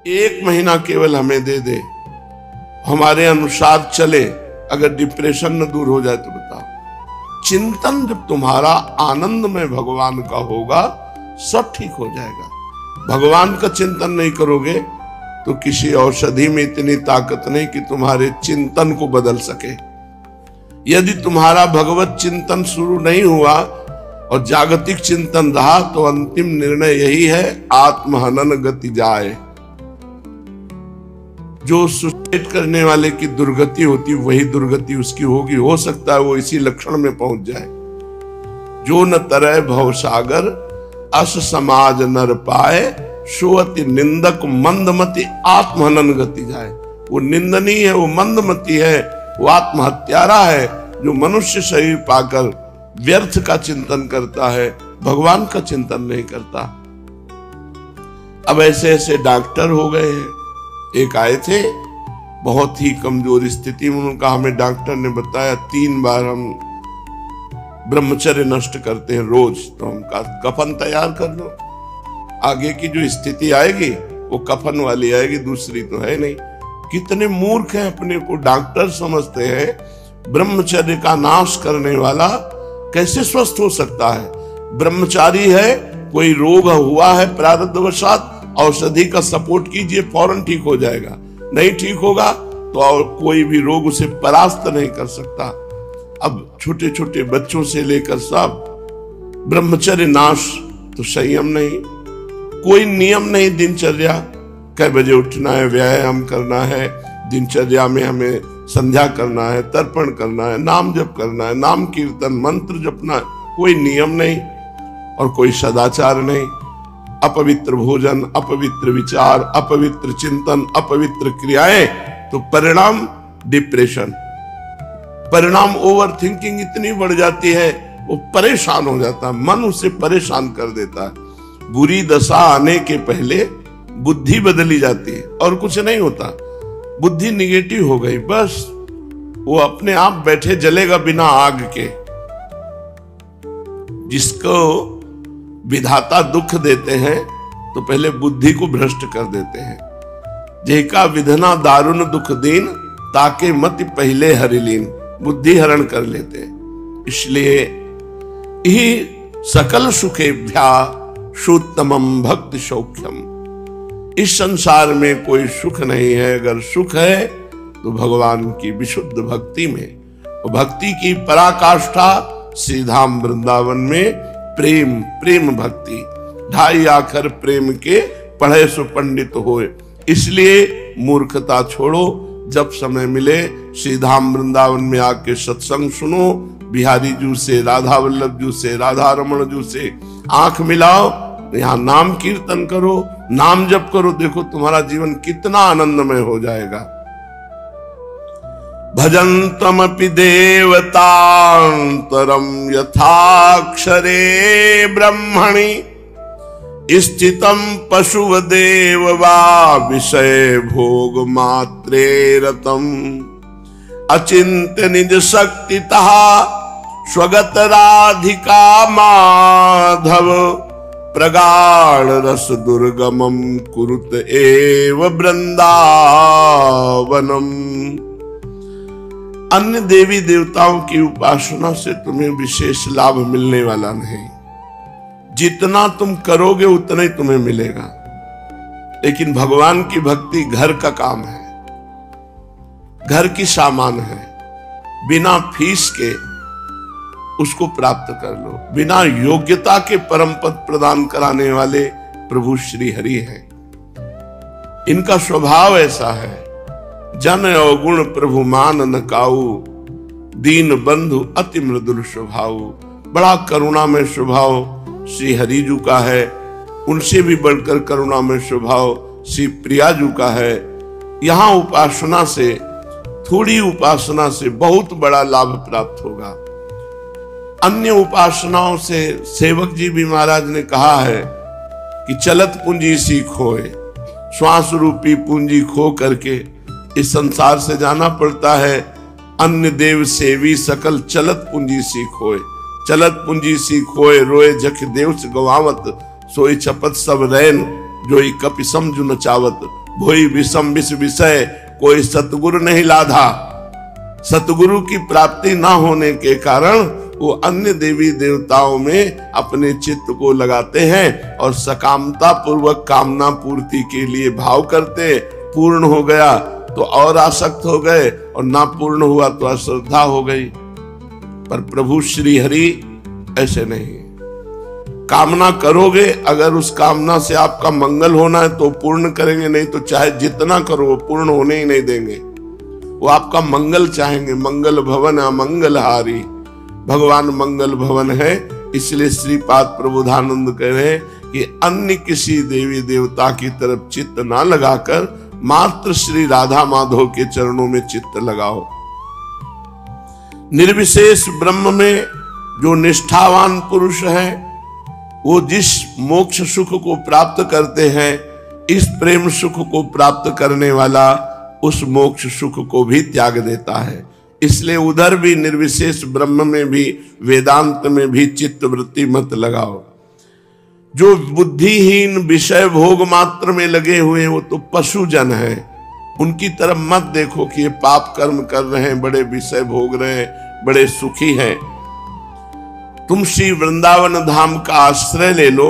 1 महीना केवल हमें दे दे, हमारे अनुसार चले, अगर डिप्रेशन न दूर हो जाए तो बताओ। चिंतन जब तुम्हारा आनंद में भगवान का होगा, सब ठीक हो जाएगा। भगवान का चिंतन नहीं करोगे तो किसी औषधि में इतनी ताकत नहीं कि तुम्हारे चिंतन को बदल सके। यदि तुम्हारा भगवत चिंतन शुरू नहीं हुआ और जागतिक चिंतन रहा तो अंतिम निर्णय यही है, आत्महनन गति जाए। जो सुसाइड करने वाले की दुर्गति होती वही दुर्गति उसकी होगी। हो सकता है वो इसी लक्षण में पहुंच जाए। जो न तरह भवसागर अस समाज नर पाए, सो अति निंदक मंदमति आत्महनन गति जाए। वो निंदनीय है, वो मंदमति है, वो आत्महत्यारा है जो मनुष्य शरीर पाकर व्यर्थ का चिंतन करता है, भगवान का चिंतन नहीं करता। अब ऐसे ऐसे डॉक्टर हो गए हैं। एक आए थे बहुत ही कमजोर स्थिति में, उनका हमें डॉक्टर ने बताया 3 बार हम ब्रह्मचर्य नष्ट करते हैं रोज, तो हम कफन तैयार कर लो, आगे की जो स्थिति आएगी वो कफन वाली आएगी, दूसरी तो है नहीं। कितने मूर्ख हैं, अपने को डॉक्टर समझते हैं। ब्रह्मचर्य का नाश करने वाला कैसे स्वस्थ हो सकता है? ब्रह्मचारी है, कोई रोग हुआ है प्रारब्धवशात, औषधि का सपोर्ट कीजिए, फौरन ठीक हो जाएगा। नहीं ठीक होगा तो और कोई भी रोग उसे परास्त नहीं कर सकता। अब छोटे छोटे बच्चों से लेकर सब ब्रह्मचर्य नाश, तो संयम नहीं, कोई नियम नहीं, दिनचर्या कै बजे उठना है, व्यायाम करना है, दिनचर्या में हमें संध्या करना है, तर्पण करना है, नाम जप करना है, नाम कीर्तन मंत्र जपना है, कोई नियम नहीं और कोई सदाचार नहीं। अपवित्र भोजन, अपवित्र विचार, अपवित्र चिंतन, अपवित्र क्रियाएं, तो परिणाम डिप्रेशन, परिणाम ओवर थिंकिंग इतनी बढ़ जाती है, वो परेशान हो जाता है, मन उसे परेशान कर देता है। बुरी दशा आने के पहले बुद्धि बदली जाती है और कुछ नहीं होता। बुद्धि निगेटिव हो गई, बस वो अपने आप बैठे जलेगा बिना आग के। जिसको विधाता दुख देते हैं तो पहले बुद्धि को भ्रष्ट कर देते हैं। जेका विधना दारुण दुख दीन, ताके मति पहले हरिलीन, बुद्धि हरण कर लेते हैं। इसलिए ही सकल सुखेभ्या सुत्तमम भक्ति सौख्यम। इस संसार में कोई सुख नहीं है, अगर सुख है तो भगवान की विशुद्ध भक्ति में। भक्ति की पराकाष्ठा श्री धाम वृंदावन में प्रेम, प्रेम भक्ति, 2.5 आखर प्रेम के पढ़े सो पंडित होए। इसलिए मूर्खता छोड़ो, जब समय मिले श्री धाम वृंदावन में आके सत्संग सुनो, बिहारी जू से, राधा वल्लभ जू से, राधा रमण जू से आंख मिलाओ, यहाँ नाम कीर्तन करो, नाम जप करो, देखो तुम्हारा जीवन कितना आनंदमय हो जाएगा। भजन्तमपि देवतान्तरं यथाक्षरे ब्रह्मणि स्थितं पशुवदेव वा विषय भोग मात्रे रतम् अचिन्त्य निज शक्तितः स्वगत राधिका माधव प्रगाढ़ रस दुर्गमं कुरुत एव वृंदावनम। अन्य देवी देवताओं की उपासना से तुम्हें विशेष लाभ मिलने वाला नहीं। जितना तुम करोगे उतना ही तुम्हें मिलेगा। लेकिन भगवान की भक्ति घर का काम है, घर की सामान है, बिना फीस के उसको प्राप्त कर लो। बिना योग्यता के परम पद प्रदान कराने वाले प्रभु श्री हरि हैं। इनका स्वभाव ऐसा है, जन अवगुण प्रभु मान न काऊ, दीन बंधु अति मृदुल स्वभाव। बड़ा करुणा में स्वभाव श्री हरि जू का है, उनसे भी बढ़कर करुणा में स्वभाव श्री प्रिया जू का है। यहाँ उपासना से, थोड़ी उपासना से बहुत बड़ा लाभ प्राप्त होगा। अन्य उपासनाओं से सेवक जी भी महाराज ने कहा है कि चलत पूंजी सीखोए, श्वास रूपी पूंजी खो करके इस संसार से जाना पड़ता है। अन्य देव सेवी सकल चलत पूंजी सीखोए, चलत पूंजी सीखोए, रोए जख देव से गवावत, सोई छपत सब रैन। जोई कपिसम जुन चावत, भोई विषम विष विषय, कोई सतगुरु नहीं लाधा। सतगुरु की प्राप्ति ना होने के कारण वो अन्य देवी देवताओं में अपने चित्त को लगाते हैं और सकामता पूर्वक कामना पूर्ति के लिए भाव करते। पूर्ण हो गया तो और आसक्त हो गए, और ना पूर्ण हुआ तो अश्रद्धा हो गई। पर प्रभु श्री हरि ऐसे नहीं। कामना करोगे, अगर उस कामना से आपका मंगल होना है तो पूर्ण करेंगे, नहीं तो चाहे जितना करो वो पूर्ण होने ही नहीं देंगे। वो आपका मंगल चाहेंगे। मंगल भवन अमंगलहारी, भगवान मंगल भवन है। इसलिए श्रीपाद प्रबोधानंद कह रहे हैं कि अन्य किसी देवी देवता की तरफ चित्त ना लगाकर मात्र श्री राधा माधव के चरणों में चित्त लगाओ। निर्विशेष ब्रह्म में जो निष्ठावान पुरुष है, वो जिस मोक्ष सुख को प्राप्त करते हैं, इस प्रेम सुख को प्राप्त करने वाला उस मोक्ष सुख को भी त्याग देता है। इसलिए उधर भी निर्विशेष ब्रह्म में भी, वेदांत में भी चित्त वृत्ति मत लगाओ। जो बुद्धिहीन विषय भोग मात्र में लगे हुए हैं वो तो पशु जन है। उनकी तरफ मत देखो कि ये पाप कर्म कर रहे हैं, बड़े विषय भोग रहे हैं, बड़े सुखी हैं। तुम श्री वृंदावन धाम का आश्रय ले लो।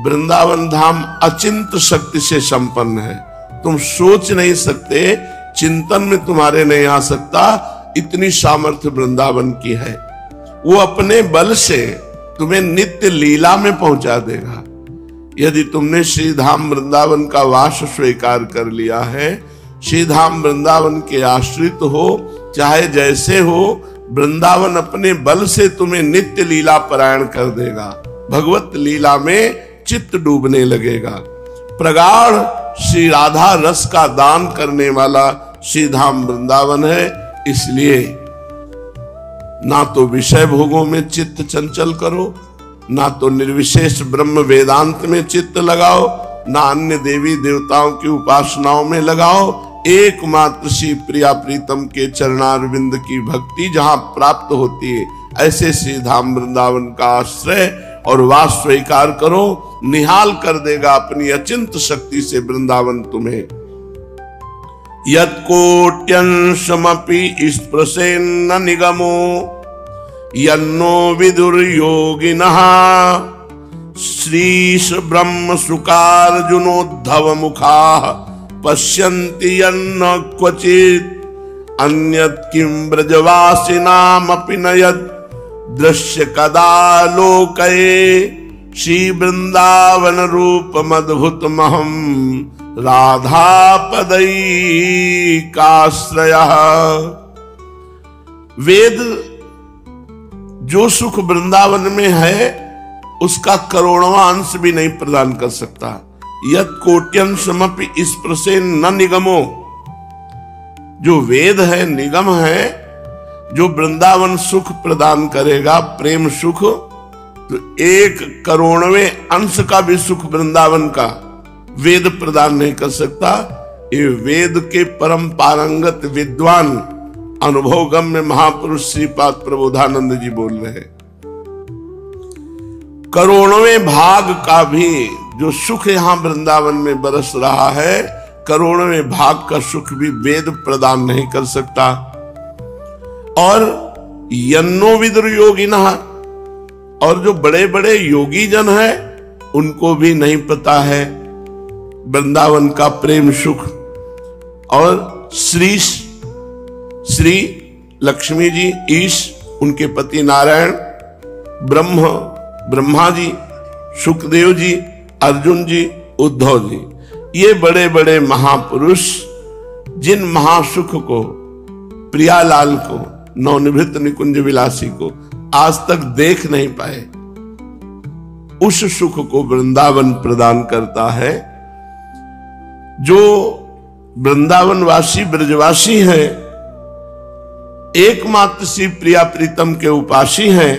वृंदावन धाम अचिंत शक्ति से संपन्न है। तुम सोच नहीं सकते, चिंतन में तुम्हारे नहीं आ सकता, इतनी सामर्थ्य वृंदावन की है। वो अपने बल से तुम्हें नित्य लीला में पहुंचा देगा। यदि तुमने श्री धाम वृंदावन का वास स्वीकार कर लिया है, श्री धाम वृंदावन के आश्रित हो, चाहे जैसे हो, वृंदावन अपने बल से तुम्हें नित्य लीला परायण कर देगा। भगवत लीला में चित्त डूबने लगेगा। प्रगाढ़ श्री राधा रस का दान करने वाला श्री धाम वृंदावन है। इसलिए ना तो विषय भोगों में चित्त चंचल करो, ना तो निर्विशेष ब्रह्म वेदांत में चित्त लगाओ, ना अन्य देवी देवताओं की उपासनाओं में लगाओ। एकमात्र श्री प्रिया प्रीतम के चरणारविंद की भक्ति जहां प्राप्त होती है, ऐसे श्री धाम वृंदावन का आश्रय और वास स्वीकार करो। निहाल कर देगा अपनी अचिंत शक्ति से वृंदावन तुम्हें। यत्कोट्यंशमपि स्पृशेन्न निगमो यन्नो विदुर्योगिनः श्रीश ब्रह्म शुकार्जुनोद्धव मुखाः पश्यन्ति यन्न क्वचित् अन्यत् किं ब्रजवासिनामपि न यत् दृश्य कदा लोकये। श्री वृंदावन रूपमद्भुतमहं राधापदैकाश्रयः। वेद जो सुख वृंदावन में है उसका करोड़वां अंश भी नहीं प्रदान कर सकता। यत् कोट्यंशमपि स्पृशेन्न न निगमो, जो वेद है, निगम है, जो वृंदावन सुख प्रदान करेगा, प्रेम सुख, तो 1 करोड़वें अंश का भी सुख वृंदावन का वेद प्रदान नहीं कर सकता। ये वेद के परम पारंगत विद्वान अनुभवगम्य महापुरुष श्रीपाद प्रबोधानंद जी बोल रहे हैं। करोड़वें भाग का भी जो सुख यहां वृंदावन में बरस रहा है, करोड़वें भाग का सुख भी वेद प्रदान नहीं कर सकता। और यन्नो विदुर योगिनः, और जो बड़े बड़े योगी जन हैं उनको भी नहीं पता है वृंदावन का प्रेम सुख। और श्री लक्ष्मी जी, ईश, उनके पति नारायण, ब्रह्मा जी, सुखदेव जी, अर्जुन जी, उद्धव जी, ये बड़े बड़े महापुरुष जिन महासुख को, प्रियालाल को, नवनिभृत निकुंज विलासी को आज तक देख नहीं पाए, उस सुख को वृंदावन प्रदान करता है। जो वृंदावनवासी ब्रजवासी हैं, एकमात्र श्री प्रिया प्रीतम के उपासी हैं,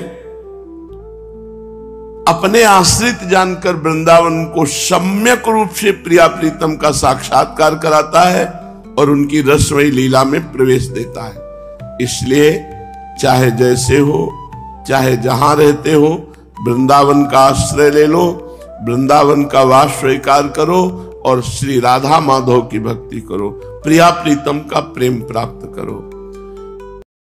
अपने आश्रित जानकर वृंदावन को सम्यक रूप से प्रिया प्रीतम का साक्षात्कार कराता है और उनकी रसमयी लीला में प्रवेश देता है। इसलिए चाहे जैसे हो, चाहे जहां रहते हो, वृंदावन का आश्रय ले लो। वृंदावन का वास स्वीकार करो और श्री राधा माधव की भक्ति करो, प्रिया प्रीतम का प्रेम प्राप्त करो।